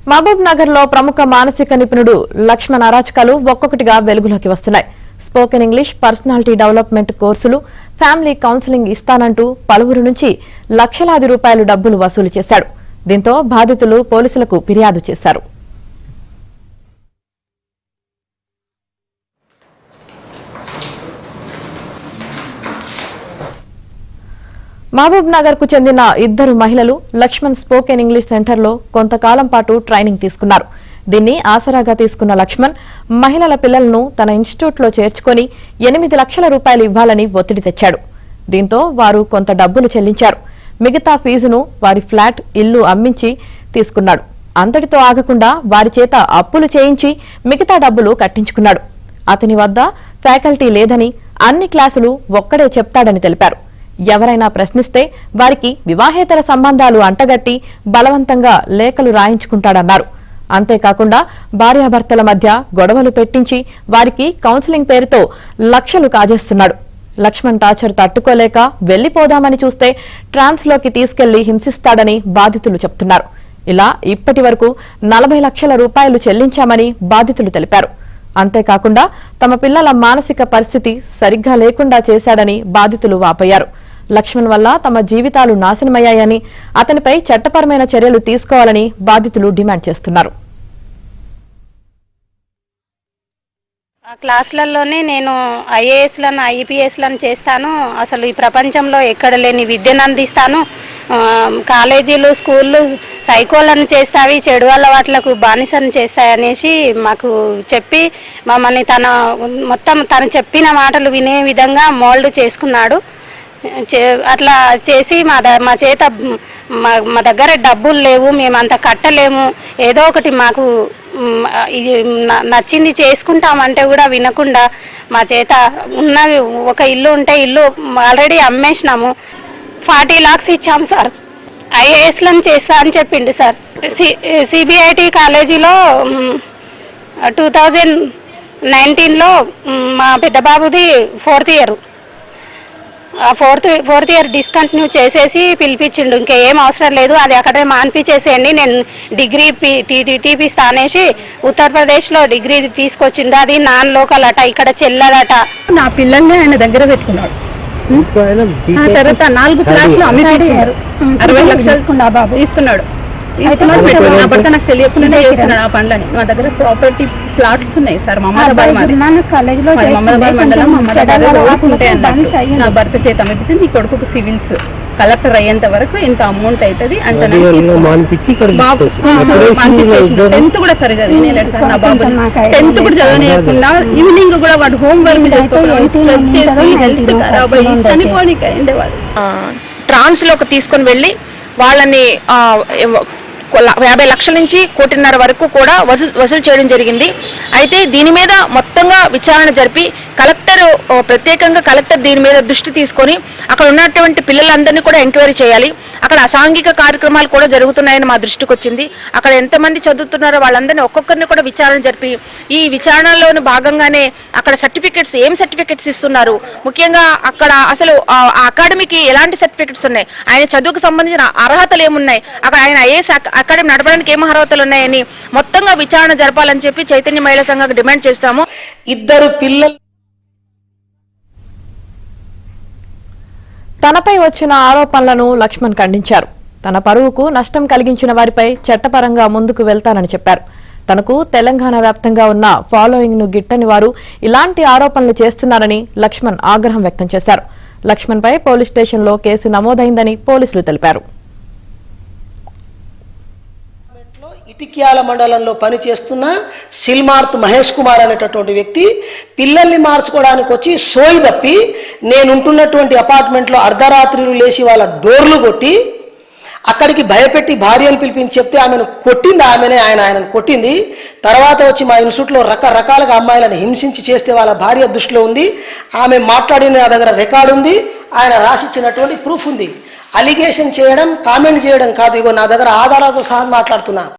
మహబూబ్ నగర్ లో ప్రముఖ మానసిక నిపుణుడు లక్ష్మణ్ అరాచకాలు ఒక్కొక్కటిగా వెలుగులోకి వస్తున్నాయి. స్పోకెన్ ఇంగ్లీష్, పర్సనాలిటీ డెవలప్మెంట్ కోర్సులు, ఫ్యామిలీ కౌన్సిలింగ్ ఇస్తానంటూ పలువురు నుంచి లక్షలాది రూపాయలు డబ్బులు వసూలు చేశాడు. దీంతో బాధితులు పోలీసులకు ఫిర్యాదు చేశారు. మహబూబ్ నగర్ కు చెందిన ఇద్దరు మహిళలు లక్ష్మణ్ స్పోకెన్ ఇంగ్లీష్ సెంటర్లో కొంతకాలం పాటు ట్రైనింగ్ తీసుకున్నారు. దీన్ని ఆసరాగా తీసుకున్న లక్ష్మణ్ మహిళల పిల్లలను తన ఇన్స్టిట్యూట్లో చేర్చుకుని 8 లక్షల రూపాయలు ఇవ్వాలని ఒత్తిడి తెచ్చాడు. దీంతో వారు కొంత డబ్బులు చెల్లించారు. మిగతా ఫీజును వారి ఫ్లాట్, ఇల్లు అమ్మించి తీసుకున్నాడు. అంతటితో ఆగకుండా వారి చేత అప్పులు చేయించి మిగతా డబ్బులు కట్టించుకున్నాడు. అతని వద్ద ఫ్యాకల్టీ లేదని, అన్ని క్లాసులు ఒక్కడే చెప్తాడని తెలిపారు. ఎవరైనా ప్రశ్నిస్తే వారికి వివాహేతర సంబంధాలు అంటగట్టి బలవంతంగా లేఖలు రాయించుకుంటాడన్నారు. అంతేకాకుండా భార్యాభర్తల మధ్య గొడవలు పెట్టించి వారికి కౌన్సిలింగ్ పేరుతో లక్షలు కాజేస్తున్నాడు. లక్ష్మణ్ టార్చర్ తట్టుకోలేక వెళ్లిపోదామని చూస్తే ట్రాన్స్లోకి తీసుకెళ్లి హింసిస్తాడని బాధితులు చెబుతున్నారు. ఇలా ఇప్పటి వరకు 40 లక్షల రూపాయలు చెల్లించామని బాధితులు తెలిపారు. అంతేకాకుండా తమ పిల్లల మానసిక పరిస్థితి సరిగ్గా లేకుండా చేశాడని బాధితులు వాపోయారు. లక్ష్మణ్ వల్ల తమ జీవితాలు నాశనమయ్యాయని, అతనిపై చట్టపరమైన చర్యలు తీసుకోవాలని బాధితులు డిమాండ్ చేస్తున్నారు. ఆ క్లాసులలోనే నేను ఐఏఎస్లను, ఐపీఎస్లను చేస్తాను. అసలు ఈ ప్రపంచంలో ఎక్కడ లేని విద్యను అందిస్తాను. కాలేజీలు, స్కూళ్ళు సైకోలను చేస్తావి, చెడు అలవాట్లకు బానిసను చేస్తాయనేసి మాకు చెప్పి మమ్మల్ని తను చెప్పిన మాటలు వినే విధంగా మోల్డ్ చేసుకున్నాడు. అట్లా చేసి మా చేత మా దగ్గర డబ్బులు లేవు, మేమంత కట్టలేము, ఏదో ఒకటి మాకు ఇది నచ్చింది చేసుకుంటామంటే కూడా వినకుండా మా చేత ఉన్నవి ఒక ఇల్లు ఉంటే ఇల్లు ఆల్రెడీ అమ్మేసినాము. 40 lakhs ఇచ్చాము సార్. ఐఏఎస్లను చేస్తా అని చెప్పిండు సార్. సిబిఐటి కాలేజీలో 2019లో మా పెద్ద బాబుది 4th year. ఆ ఫోర్త్ ఇయర్ డిస్కంటిన్యూ చేసేసి పిలిపించిండు. ఇంకేం అవసరం లేదు, అది అక్కడే మాన్పించేసేయండి, నేను డిగ్రీ తీపిస్తా అనేసి ఉత్తరప్రదేశ్లో డిగ్రీ తీసుకొచ్చిండు. అది నాన్ లోకల్ అట, ఇక్కడ చెల్లదట. నా పిల్లల్ని ఆయన దగ్గర పెట్టుకున్నాడు. తర్వాత 4 ఫ్లాట్లు అమ్మిపించారు. 60 లక్షలు బాబు తీసుకున్నాడు. అప్పటికే నాకు తెలియకుండా చేస్తున్నాడు ఆ పనులని. మా దగ్గర ప్రాపర్టీ ప్లాట్స్ ఉన్నాయి సార్. మమదాబాద్ మండలం నా భర్త చేత అమ్మిపించి నీ కొడుకు సివిల్స్ కలెక్టర్ అయ్యేంత వరకు ఇంత అమౌంట్ అవుతుంది అంటే 10th కూడా సరే చదివినేలాడు సార్. నా బాబు 10th కూడా చదవనియకుండా ఈవినింగ్ కూడా వాడు హోంవర్క్ చేసుకోవాలి, హెల్త్ ఖరాబ్ అయ్యి చనిపోనికి అయిండేవాడు. ట్రాన్స్లోకి తీసుకొని వెళ్ళి వాళ్ళని 50 లక్షల నుంచి 1.5 కోటి వరకు కూడా వసూలు చేయడం జరిగింది. అయితే దీని మీద మొత్తంగా విచారణ జరిపి ప్రత్యేకంగా కలెక్టర్ దీని మీద దృష్టి తీసుకొని అక్కడ ఉన్నటువంటి పిల్లలందరినీ కూడా ఎంక్వైరీ చేయాలి. అక్కడ అసాంఘిక కార్యక్రమాలు కూడా జరుగుతున్నాయని మా దృష్టికి వచ్చింది. అక్కడ ఎంతమంది చదువుతున్నారో వాళ్ళందరినీ ఒక్కొక్కరిని కూడా విచారణ జరిపి ఈ విచారణలోని భాగంగానే అక్కడ ఏం సర్టిఫికెట్స్ ఇస్తున్నారు, ముఖ్యంగా అక్కడ అసలు ఆ అకాడమీకి ఎలాంటి సర్టిఫికెట్స్ ఉన్నాయి, ఆయన చదువుకు సంబంధించిన అర్హతలు ఏమున్నాయి, అక్కడ ఆయన ఐఏఎస్ అకాడమీ నడపడానికి ఏం అర్హతలు ఉన్నాయని మొత్తంగా విచారణ జరపాలని చెప్పి చైతన్య మహిళా సంఘానికి డిమాండ్ చేస్తాము. ఇద్దరు పిల్లలు తనపై వచ్చిన ఆరోపణలను లక్ష్మణ్ ఖండించారు. తన పరువుకు నష్టం కలిగించిన వారిపై చట్టపరంగా ముందుకు వెళ్తానని చెప్పారు. తనకు తెలంగాణ వ్యాప్తంగా ఉన్న ఫాలోయింగ్ ను గిట్టని వారు ఇలాంటి ఆరోపణలు చేస్తున్నారని లక్ష్మణ్ ఆగ్రహం వ్యక్తం చేశారు. లక్ష్మణ్ పై పోలీస్ స్టేషన్లో కేసు నమోదైందని పోలీసులు తెలిపారు. ఇటిక్యాల మండలంలో పనిచేస్తున్న సిల్మార్త్ మహేష్ కుమార్ అనేటటువంటి వ్యక్తి పిల్లల్ని మార్చుకోవడానికి వచ్చి సోయి తప్పి నేనుంటున్నటువంటి అపార్ట్మెంట్లో అర్ధరాత్రులు లేచి వాళ్ళ డోర్లు కొట్టి అక్కడికి భయపెట్టి భార్యను పిలిపించి చెప్తే ఆమెను కొట్టింది. ఆయనను కొట్టింది. తర్వాత వచ్చి మా ఇన్స్టిట్యూట్లో రకరకాలుగా అమ్మాయిలను హింసించి చేస్తే వాళ్ళ భార్య దృష్టిలో ఉంది. ఆమె మాట్లాడిన నా దగ్గర రికార్డు ఉంది, ఆయన రాసిచ్చినటువంటి ప్రూఫ్ ఉంది. అలిగేషన్ చేయడం, కామెంట్ చేయడం కాదు, ఇగో నా దగ్గర ఆధారాలతో సహా మాట్లాడుతున్నా.